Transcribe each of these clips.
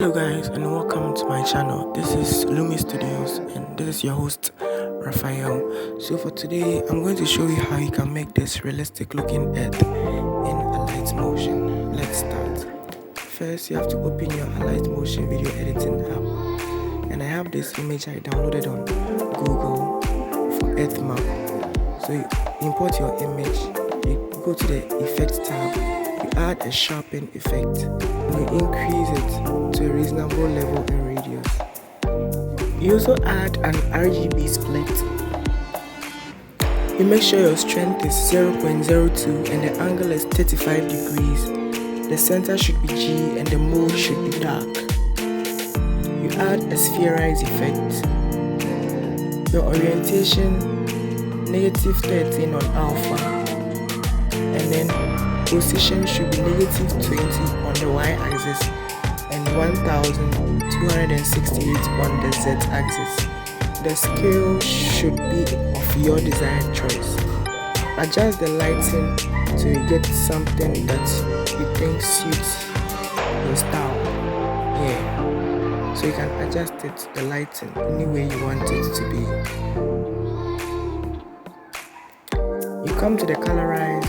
Hello guys and welcome to my channel. This is Lumi Studios and this is your host Raphael. So for today I'm going to show you how you can make this realistic looking earth in Alight Motion. Let's start. First you have to open your Alight Motion video editing app, and I have this image I downloaded on Google for earth map. So you import your image, you go to the effects tab, you add a sharpen effect, and you increase it to a reasonable level in radius. You also add an RGB split. You make sure your strength is 0.02 and the angle is 35 degrees. The center should be G and the mode should be dark. You add a spherize effect. Your orientation -13 on alpha, and then position should be -20 on the y-axis and 1268 on the z-axis. The scale should be of your desired choice. Adjust the lighting to get something that you think suits your style. So you can adjust it, the lighting, any way you want it to be. You come to the colorize,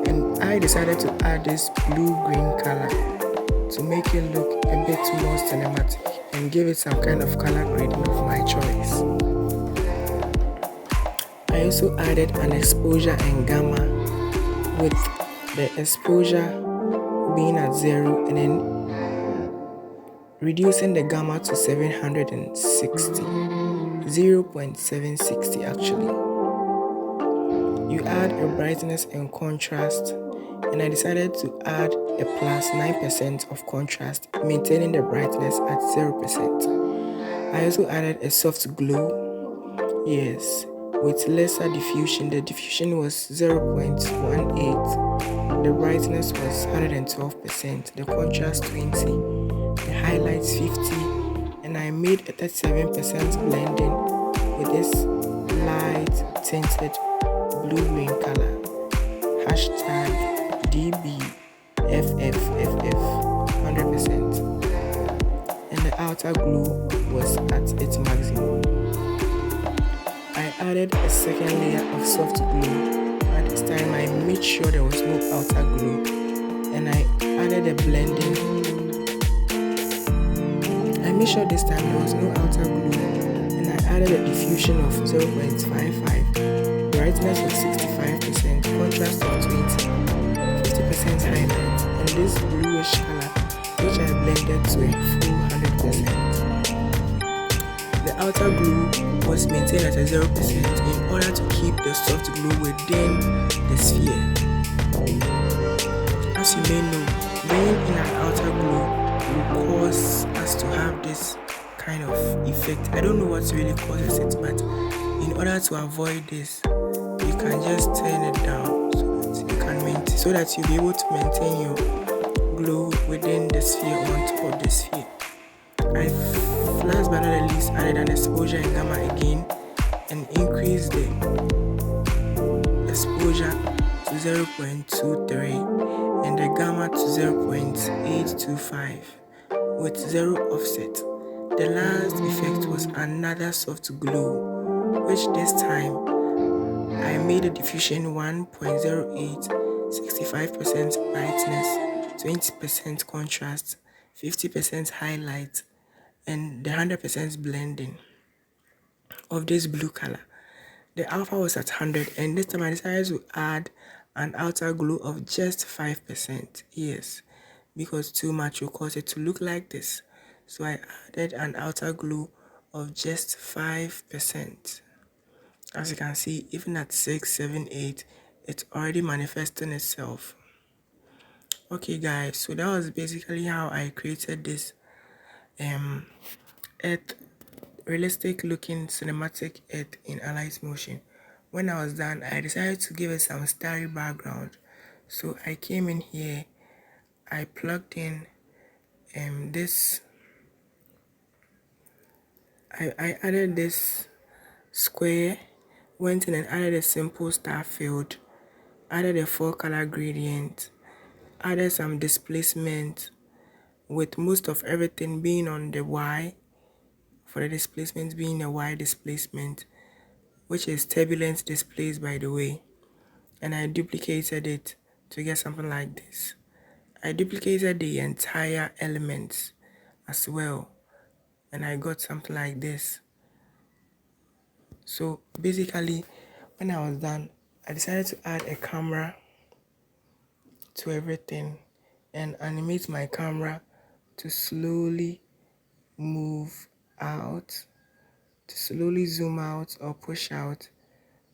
and I decided to add this blue-green color to make it look a bit more cinematic and give it some kind of color grading of my choice. I also added an exposure and gamma, with the exposure being at 0 and then reducing the gamma to 760, 0.760 actually. You add a brightness and contrast, and I decided to add a plus 9% of contrast, maintaining the brightness at 0%. I also added a soft glow, with lesser diffusion. The diffusion was 0.18, the brightness was 112%, the contrast 20, the highlights 50, and I made a 37% blending with this light tinted blue-green color. Hashtag DBFFFF 100%, and the outer glow was at its maximum. I added a second layer of soft glow. At this time I made sure there was no outer glow, and I added a blending. I made sure this time there was no outer glow, and I added a diffusion of 0.55, brightness of 65%, contrast of 20, 50% highlight, and this bluish color, which I blended to a full 100%. The outer glue was maintained at a 0% in order to keep the soft glue within the sphere. As you may know, bringing in an outer glue will cause us to have this kind of effect. I don't know what really causes it, but in order to avoid this, you can just turn it down so that you'll be able to maintain your glow within the sphere or on top of the sphere. I last but not least added an exposure and gamma again, and increased the exposure to 0.23 and the gamma to 0.825 with 0 offset. The last effect was another soft glow, which this time I made a diffusion 1.08, 65% brightness, 20% contrast, 50% highlight, and the 100% blending of this blue color. The alpha was at 100, and this time I decided to add an outer glow of just 5%. Because too much will cause it to look like this. So I added an outer glow of just 5%. As you can see, even at 6, 7, 8, it's already manifesting itself. Okay guys, so that was basically how I created this earth, realistic looking cinematic earth in Alight Motion. When I was done, I decided to give it some starry background. So I came in here, I plugged in this, I added this square, went in and added a simple star field, added a 4-color gradient, added some displacement, with most of everything being on the Y, for the displacement being a Y displacement, which is turbulence displaced, by the way. And I duplicated it to get something like this. I duplicated the entire elements as well, and I got something like this. So basically, when I was done, I decided to add a camera to everything and animate my camera to slowly move out, to slowly zoom out or push out.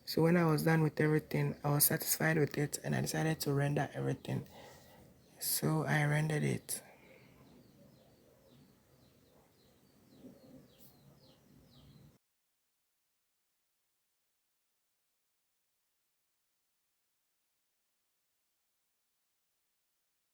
So when I was done with everything, I was satisfied with it and I decided to render everything. So I rendered it.